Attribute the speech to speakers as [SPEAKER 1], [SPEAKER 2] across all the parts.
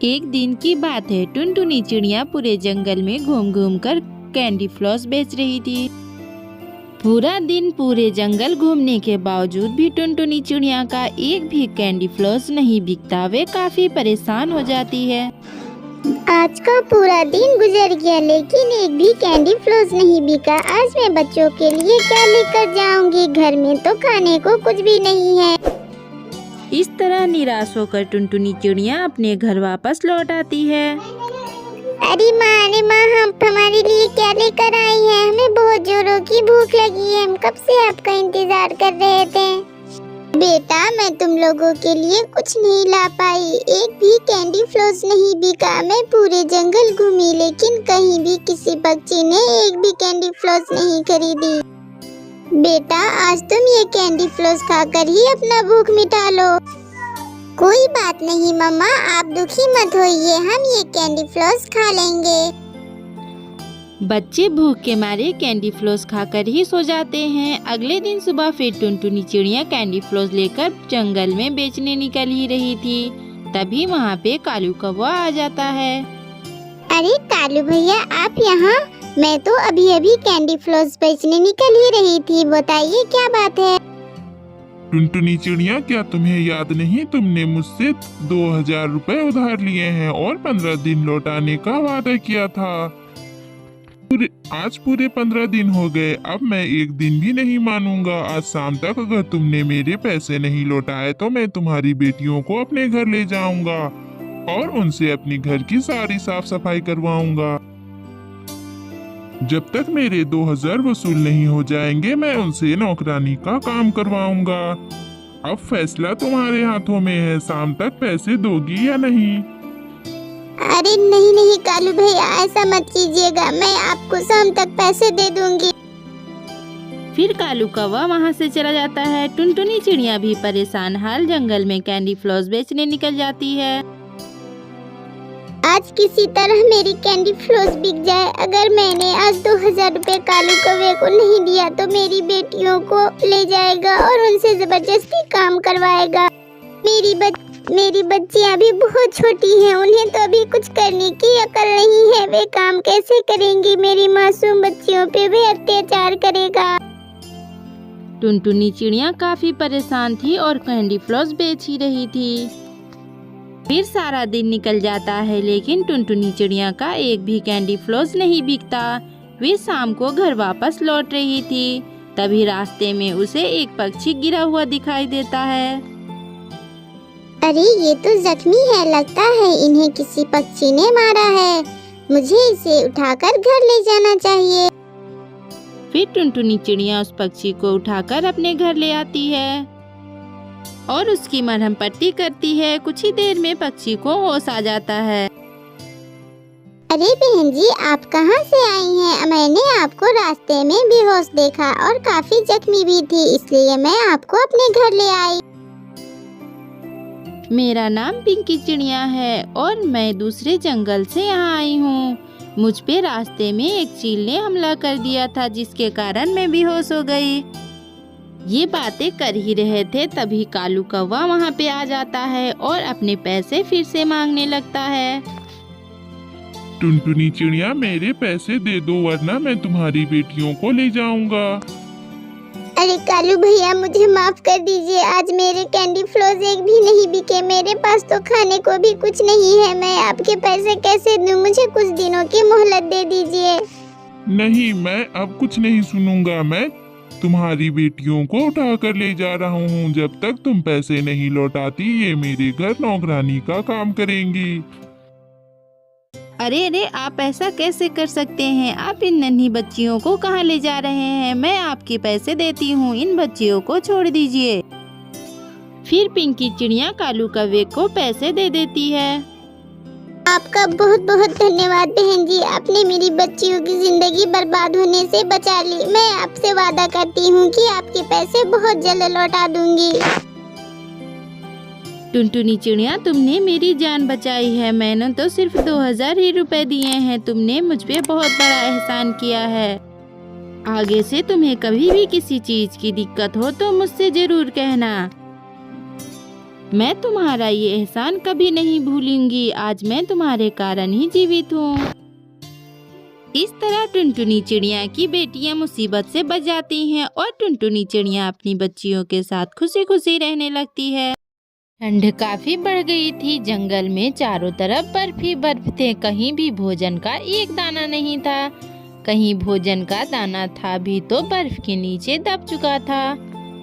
[SPEAKER 1] एक दिन की बात है, टुनटुनी चिड़िया पूरे जंगल में घूम घूम कर कैंडी फ्लॉस बेच रही थी। पूरा दिन पूरे जंगल घूमने के बावजूद भी टुनटुनी चिड़िया का एक भी कैंडी फ्लॉस नहीं बिकता। वे काफी परेशान हो जाती है।
[SPEAKER 2] आज का पूरा दिन गुजर गया लेकिन एक भी कैंडी फ्लॉस नहीं बिका। आज मैं बच्चों के लिए क्या लेकर जाऊंगी? घर में तो खाने को कुछ भी नहीं है।
[SPEAKER 1] इस तरह निराश होकर टुनटुनी चिड़िया अपने घर वापस लौट आती है।
[SPEAKER 2] अरे माँ हम हमारे लिए क्या लेकर आई हैं? हमें बहुत जोरों की भूख लगी है। हम कब से आपका इंतजार कर रहे थे। बेटा मैं तुम लोगों के लिए कुछ नहीं ला पाई। एक भी कैंडी फ्लॉस नहीं बिका। मैं पूरे जंगल घूमी लेकिन कहीं भी किसी पक्षी ने एक भी कैंडी फ्लॉस नहीं खरीदी। बेटा आज तुम ये कैंडी फ्लॉस खाकर ही अपना भूख मिटा लो। कोई बात नहीं मम्मा, आप दुखी मत होइए, हम ये कैंडी फ्लॉस खा लेंगे।
[SPEAKER 1] बच्चे भूख के मारे कैंडी फ्लॉस खाकर ही सो जाते हैं। अगले दिन सुबह फिर टुनटुनी चिड़िया कैंडी फ्लॉस लेकर जंगल में बेचने निकल ही रही थी। तभी वहाँ पे कालू कौवा आ जाता है।
[SPEAKER 2] अरे कालू भैया आप यहाँ? मैं तो अभी कैंडी फ्लॉस बेचने निकल ही रही थी। बताइए क्या बात है?
[SPEAKER 3] टुनटुनी चिड़िया क्या तुम्हें याद नहीं, तुमने मुझसे 2000 रुपए उधार लिए हैं और 15 दिन लौटाने का वादा किया था। आज पूरे 15 दिन हो गए। अब मैं एक दिन भी नहीं मानूंगा। आज शाम तक अगर तुमने मेरे पैसे नहीं लौटाए तो मैं तुम्हारी बेटियों को अपने घर ले जाऊंगा और उनसे अपने घर की सारी साफ सफाई करवाऊंगा। जब तक मेरे 2000 वसूल नहीं हो जाएंगे मैं उनसे नौकरानी का काम करवाऊंगा। अब फैसला तुम्हारे हाथों में है, शाम तक पैसे दोगी या नहीं?
[SPEAKER 2] अरे नहीं कालू भैया ऐसा मत कीजिएगा, मैं आपको शाम तक पैसे दे दूंगी।
[SPEAKER 1] फिर कालू कौवा वहाँ से चला जाता है। टुनटुनी चिड़िया भी परेशान हाल जंगल में कैंडी फ्लॉस बेचने निकल जाती है।
[SPEAKER 2] आज किसी तरह मेरी कैंडी फ्लॉस बिक जाए। अगर मैंने आज 2000 रुपए कालू कौवे को नहीं दिया तो मेरी बेटियों को ले जाएगा और उनसे जबरदस्ती काम करवाएगा। मेरी बच्चियां अभी बहुत छोटी हैं, उन्हें तो अभी कुछ करने की अकल नहीं है। वे काम कैसे करेंगी? मेरी मासूम बच्चियों पे वे अत्याचार करेगा।
[SPEAKER 1] टुनटुनी चिड़िया काफी परेशान थी और कैंडी फ्लॉस बेच ही रही थी। फिर सारा दिन निकल जाता है लेकिन टुनटुनी चिड़िया का एक भी कैंडी फ्लॉस नहीं बिकता। वे शाम को घर वापस लौट रही थी। तभी रास्ते में उसे एक पक्षी गिरा हुआ दिखाई देता है।
[SPEAKER 2] अरे ये तो जख्मी है, लगता है इन्हें किसी पक्षी ने मारा है। मुझे इसे उठाकर घर ले जाना चाहिए।
[SPEAKER 1] फिर टुनटुनी चिड़िया उस पक्षी को उठाकर अपने घर ले आती है और उसकी मरहम पट्टी करती है। कुछ ही देर में पक्षी को होश आ जाता है।
[SPEAKER 2] अरे बहन जी आप कहाँ से आई हैं? मैंने आपको रास्ते में बेहोश देखा और काफी जख्मी भी थी, इसलिए मैं आपको अपने घर ले आई।
[SPEAKER 1] मेरा नाम पिंकी चिड़िया है और मैं दूसरे जंगल से यहाँ आई हूँ। मुझ पे रास्ते में एक चील ने हमला कर दिया था जिसके कारण मैं बेहोश हो गई। ये बातें कर ही रहे थे तभी कालू कौवा वहाँ पे आ जाता है और अपने पैसे फिर से मांगने लगता है।
[SPEAKER 3] टुनटुनी चिड़िया मेरे पैसे दे दो वरना मैं तुम्हारी बेटियों को ले जाऊंगा।
[SPEAKER 2] अरे कालू भैया मुझे माफ कर दीजिए, आज मेरे कैंडी फ्लॉस एक भी नहीं बिके। मेरे पास तो खाने को भी कुछ नहीं है। मैं आपके पैसे कैसे दूं? मुझे कुछ दिनों की मोहलत दे दीजिए।
[SPEAKER 3] नहीं मैं अब कुछ नहीं सुनूंगा। मैं तुम्हारी बेटियों को उठा कर ले जा रहा हूँ। जब तक तुम पैसे नहीं लौटाती ये मेरे घर नौकरानी का काम करेंगी।
[SPEAKER 1] अरे आप ऐसा कैसे कर सकते हैं? आप इन नन्ही बच्चियों को कहाँ ले जा रहे हैं? मैं आपके पैसे देती हूँ, इन बच्चियों को छोड़ दीजिए। फिर पिंकी चिड़िया कालू कौवे को पैसे दे देती है।
[SPEAKER 2] आपका बहुत बहुत धन्यवाद बहन जी, आपने मेरी बच्चियों की जिंदगी बर्बाद होने से बचा ली। मैं आपसे वादा करती हूँ कि आपके पैसे बहुत जल्द लौटा दूंगी।
[SPEAKER 1] टुनटुनी चिड़िया तुमने मेरी जान बचाई है। मैंने तो सिर्फ 2000 ही रुपए दिए हैं। तुमने मुझ पे बहुत बड़ा एहसान किया है। आगे से तुम्हें कभी भी किसी चीज की दिक्कत हो तो मुझसे जरूर कहना। मैं तुम्हारा ये एहसान कभी नहीं भूलूंगी। आज मैं तुम्हारे कारण ही जीवित हूँ। इस तरह टुनटुनी चिड़िया की बेटियां मुसीबत से बच जाती हैं और टुनटुनी चिड़िया अपनी बच्चियों के साथ खुशी खुशी रहने लगती है। ठंड काफी बढ़ गई थी। जंगल में चारों तरफ बर्फ ही बर्फ थे। कहीं भी भोजन का एक दाना नहीं था। कहीं भोजन का दाना था भी तो बर्फ के नीचे दब चुका था।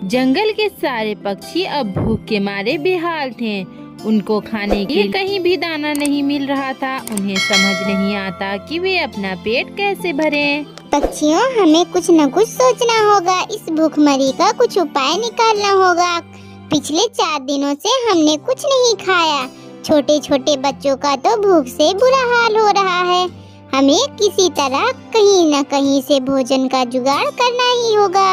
[SPEAKER 1] जंगल के सारे पक्षी अब भूख के मारे बेहाल थे। उनको खाने के लिए कहीं भी दाना नहीं मिल रहा था। उन्हें समझ नहीं आता कि वे अपना पेट कैसे भरें।
[SPEAKER 2] पक्षियों, हमें कुछ न कुछ सोचना होगा। इस भूखमरी का कुछ उपाय निकालना होगा। पिछले 4 दिनों से हमने कुछ नहीं खाया। छोटे छोटे बच्चों का तो भूख से बुरा हाल हो रहा है। हमें किसी तरह कहीं न कहीं से भोजन का जुगाड़ करना ही होगा।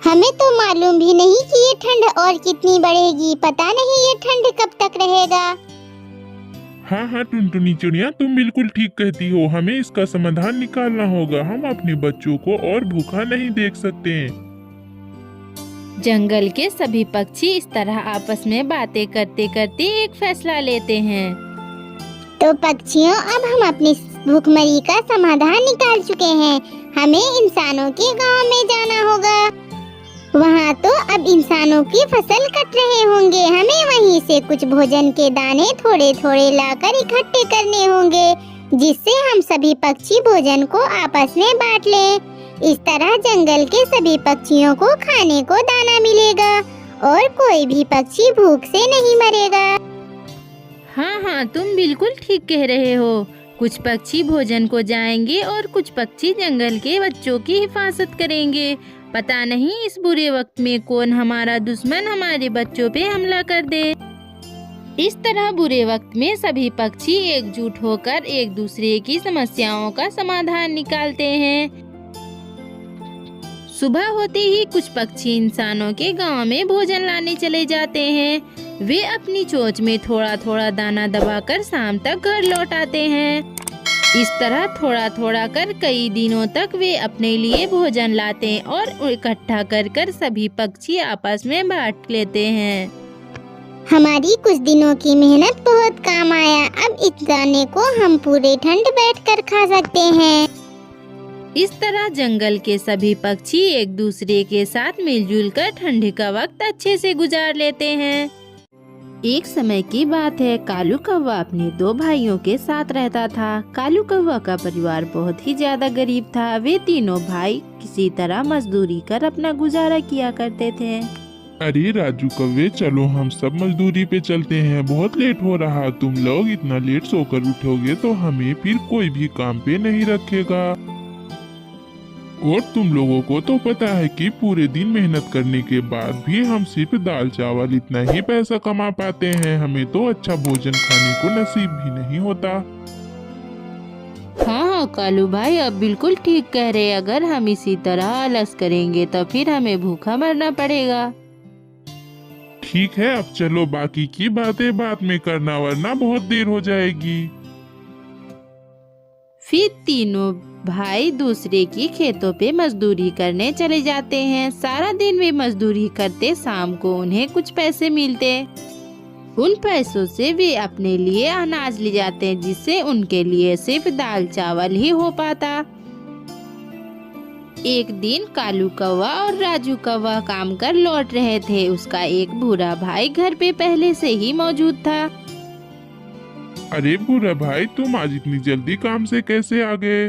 [SPEAKER 2] हमें तो मालूम भी नहीं कि ये ठंड और कितनी बढ़ेगी। पता नहीं ये ठंड कब तक रहेगा।
[SPEAKER 3] हाँ टुनटुनी चिड़िया, तुम बिल्कुल ठीक कहती हो। हमें इसका समाधान निकालना होगा। हम अपने बच्चों को और भूखा नहीं देख सकते।
[SPEAKER 1] जंगल के सभी पक्षी इस तरह आपस में बातें करते करते एक फैसला लेते हैं।
[SPEAKER 2] तो पक्षियों, अब हम अपनी भूखमरी का समाधान निकाल चुके हैं। हमें इंसानों के गांव में जाना होगा। वहाँ तो अब इंसानों की फसल कट रहे होंगे। हमें वहीं से कुछ भोजन के दाने थोड़े थोड़े लाकर इकट्ठे करने होंगे, जिससे हम सभी पक्षी भोजन को आपस में बांट लें। इस तरह जंगल के सभी पक्षियों को खाने को दाना मिलेगा और कोई भी पक्षी भूख से नहीं मरेगा।
[SPEAKER 1] हाँ, तुम बिल्कुल ठीक कह रहे हो। कुछ पक्षी भोजन को जाएंगे और कुछ पक्षी जंगल के बच्चों की हिफाजत करेंगे। पता नहीं इस बुरे वक्त में कौन हमारा दुश्मन हमारे बच्चों पे हमला कर दे। इस तरह बुरे वक्त में सभी पक्षी एकजुट होकर एक दूसरे की समस्याओं का समाधान निकालते हैं। सुबह होते ही कुछ पक्षी इंसानों के गांव में भोजन लाने चले जाते हैं। वे अपनी चोंच में थोड़ा थोड़ा दाना दबाकर शाम तक घर लौट आते हैं। इस तरह थोड़ा थोड़ा कर कई दिनों तक वे अपने लिए भोजन लाते हैं और इकट्ठा कर कर सभी पक्षी आपस में बांट लेते हैं।
[SPEAKER 2] हमारी कुछ दिनों की मेहनत बहुत काम आया। अब इस दाने को हम पूरे ठंड बैठकर खा सकते हैं।
[SPEAKER 1] इस तरह जंगल के सभी पक्षी एक दूसरे के साथ मिलजुल कर ठंडी का वक्त अच्छे से गुजार लेते हैं। एक समय की बात है, कालू कौवा अपने 2 भाइयों के साथ रहता था। कालू कौवा का परिवार बहुत ही ज्यादा गरीब था। वे तीनों भाई किसी तरह मजदूरी कर अपना गुजारा किया करते थे।
[SPEAKER 3] अरे राजू कौवे, चलो हम सब मजदूरी पे चलते हैं। बहुत लेट हो रहा। तुम लोग इतना लेट सोकर उठोगे तो हमें फिर कोई भी काम पे नहीं रखेगा। और तुम लोगों को तो पता है कि पूरे दिन मेहनत करने के बाद भी हम सिर्फ दाल चावल इतना ही पैसा कमा पाते हैं। हमें तो अच्छा भोजन खाने को नसीब भी नहीं होता।
[SPEAKER 1] हाँ कालू भाई, अब बिल्कुल ठीक कह रहे। अगर हम इसी तरह आलस करेंगे तो फिर हमें भूखा मरना पड़ेगा।
[SPEAKER 3] ठीक है, अब चलो बाकी की बातें बाद में करना, वरना बहुत देर हो जाएगी।
[SPEAKER 1] फिर तीनों भाई दूसरे की खेतों पे मजदूरी करने चले जाते हैं। सारा दिन वे मजदूरी करते, शाम को उन्हें कुछ पैसे मिलते। उन पैसों से वे अपने लिए अनाज ले जाते हैं, जिससे उनके लिए सिर्फ दाल चावल ही हो पाता। एक दिन कालू कौवा और राजू कौवा काम कर लौट रहे थे। उसका एक बूढ़ा भाई घर पे पहले से ही मौजूद था।
[SPEAKER 3] अरे बूढ़ा भाई, तुम आज इतनी जल्दी काम से कैसे आ गए?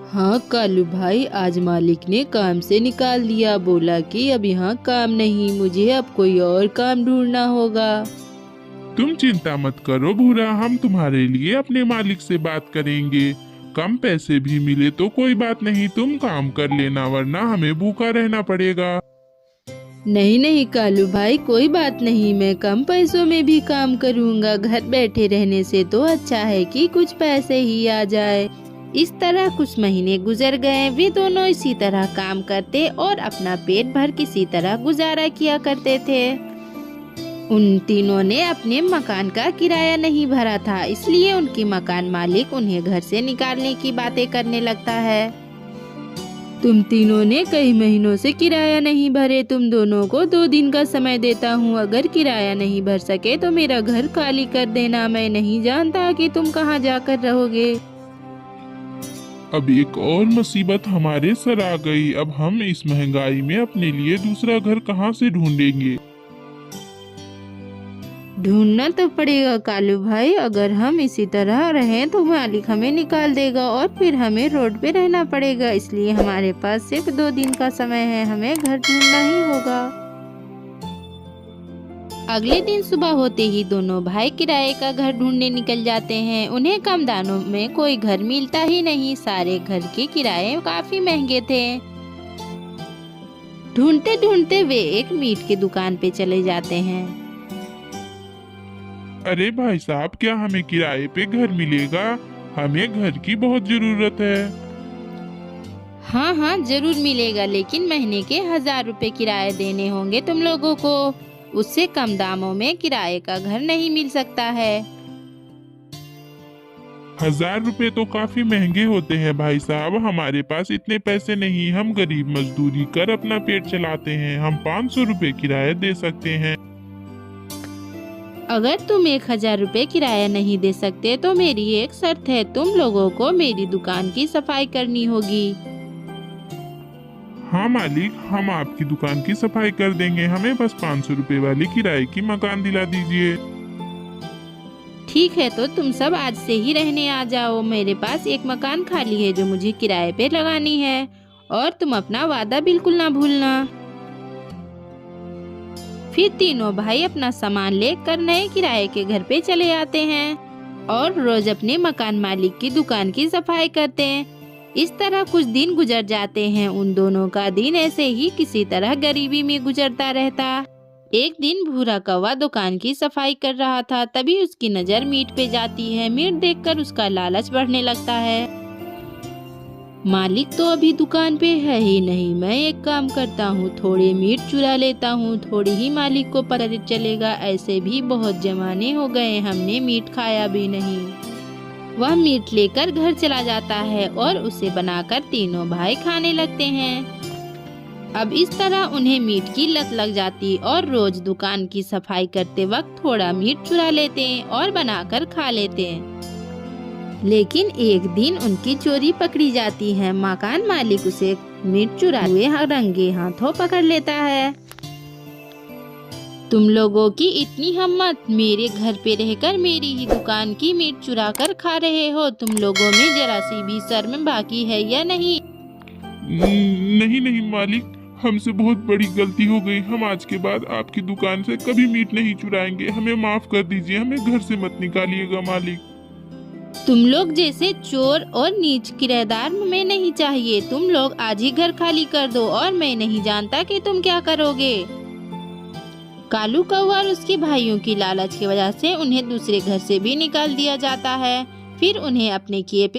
[SPEAKER 1] हाँ कालू भाई, आज मालिक ने काम से निकाल दिया। बोला कि अब यहाँ काम नहीं, मुझे अब कोई और काम ढूंढना होगा।
[SPEAKER 3] तुम चिंता मत करो बूढ़ा, हम तुम्हारे लिए अपने मालिक से बात करेंगे। कम पैसे भी मिले तो कोई बात नहीं, तुम काम कर लेना, वरना हमें भूखा रहना पड़ेगा।
[SPEAKER 1] नहीं कालू भाई, कोई बात नहीं, मैं कम पैसों में भी काम करूँगा। घर बैठे रहने से तो अच्छा है कि कुछ पैसे ही आ जाए। इस तरह कुछ महीने गुजर गए। वे दोनों इसी तरह काम करते और अपना पेट भर किसी तरह गुजारा किया करते थे। उन तीनों ने अपने मकान का किराया नहीं भरा था, इसलिए उनकी मकान मालिक उन्हें घर से निकालने की बातें करने लगता है। तुम तीनों ने कई महीनों से किराया नहीं भरे। तुम दोनों को 2 दिन का समय देता हूँ। अगर किराया नहीं भर सके तो मेरा घर खाली कर देना। मैं नहीं जानता कि तुम कहाँ जाकर रहोगे।
[SPEAKER 3] अब एक और मुसीबत हमारे सर आ गई। अब हम इस महंगाई में अपने लिए दूसरा घर कहाँ से ढूंढेंगे?
[SPEAKER 1] ढूंढना तो पड़ेगा कालू भाई। अगर हम इसी तरह रहें तो मालिक हमें निकाल देगा और फिर हमें रोड पे रहना पड़ेगा। इसलिए हमारे पास सिर्फ 2 दिन का समय है। हमें घर ढूंढना ही होगा। अगले दिन सुबह होते ही दोनों भाई किराए का घर ढूंढने निकल जाते हैं। उन्हें कम दामों में कोई घर मिलता ही नहीं। सारे घर के किराए काफी महंगे थे। ढूंढते ढूंढते वे एक मीट की दुकान पे चले जाते हैं।
[SPEAKER 3] अरे भाई साहब, क्या हमें किराए पे घर मिलेगा? हमें घर की बहुत जरूरत है।
[SPEAKER 1] हाँ हाँ जरूर मिलेगा, लेकिन महीने के 1000 रुपए किराए देने होंगे तुम लोगों को। उससे कम दामों में किराए का घर नहीं मिल सकता है।
[SPEAKER 3] 1000 रुपए तो काफी महंगे होते हैं भाई साहब। हमारे पास इतने पैसे नहीं। हम गरीब मजदूरी कर अपना पेट चलाते हैं। हम 500 रुपए किराया दे सकते हैं।
[SPEAKER 1] अगर तुम 1000 रुपए किराया नहीं दे सकते तो मेरी एक शर्त है। तुम लोगों को मेरी दुकान की सफाई करनी होगी।
[SPEAKER 3] हाँ मालिक, हम आपकी दुकान की सफाई कर देंगे। हमें बस 500 रुपए वाली किराए की मकान दिला दीजिए।
[SPEAKER 1] ठीक है, तो तुम सब आज से ही रहने आ जाओ। मेरे पास एक मकान खाली है जो मुझे किराए पे लगानी है। और तुम अपना वादा बिल्कुल ना भूलना। फिर तीनों भाई अपना सामान लेकर नए किराए के घर पे चले आते हैं और रोज अपने मकान मालिक की दुकान की सफाई करते हैं। इस तरह कुछ दिन गुजर जाते हैं। उन दोनों का दिन ऐसे ही किसी तरह गरीबी में गुजरता रहता। एक दिन भूरा कौवा दुकान की सफाई कर रहा था। तभी उसकी नजर मीट पे जाती है। मीट देखकर उसका लालच बढ़ने लगता है। मालिक तो अभी दुकान पे है ही नहीं। मैं एक काम करता हूँ, थोड़े मीट चुरा लेता हूँ। थोड़ी ही मालिक को पता चलेगा। ऐसे भी बहुत जमाने हो गए हमने मीट खाया भी नहीं। वह मीट लेकर घर चला जाता है और उसे बनाकर तीनों भाई खाने लगते हैं। अब इस तरह उन्हें मीट की लत लग जाती और रोज दुकान की सफाई करते वक्त थोड़ा मीट चुरा लेते हैं और बनाकर खा लेते हैं। लेकिन एक दिन उनकी चोरी पकड़ी जाती है। मकान मालिक उसे मीट चुराए हुए रंगे हाथों पकड़ लेता है। तुम लोगों की इतनी हिम्मत, मेरे घर पे रहकर मेरी ही दुकान की मीट चुरा कर खा रहे हो। तुम लोगों में जरा सी भी शर्म बाकी है या नहीं?
[SPEAKER 3] नहीं नहीं मालिक, हमसे बहुत बड़ी गलती हो गई। हम आज के बाद आपकी दुकान से कभी मीट नहीं चुराएंगे। हमें माफ कर दीजिए। हमें घर से मत निकालिएगा मालिक।
[SPEAKER 1] तुम लोग जैसे चोर और नीच किराएदार में नहीं चाहिए। तुम लोग आज ही घर खाली कर दो और मैं नहीं जानता कि तुम क्या करोगे। कालू कौवा और उसके भाइयों की लालच की वजह से उन्हें दूसरे घर से भी निकाल दिया जाता है। फिर उन्हें अपने किए पे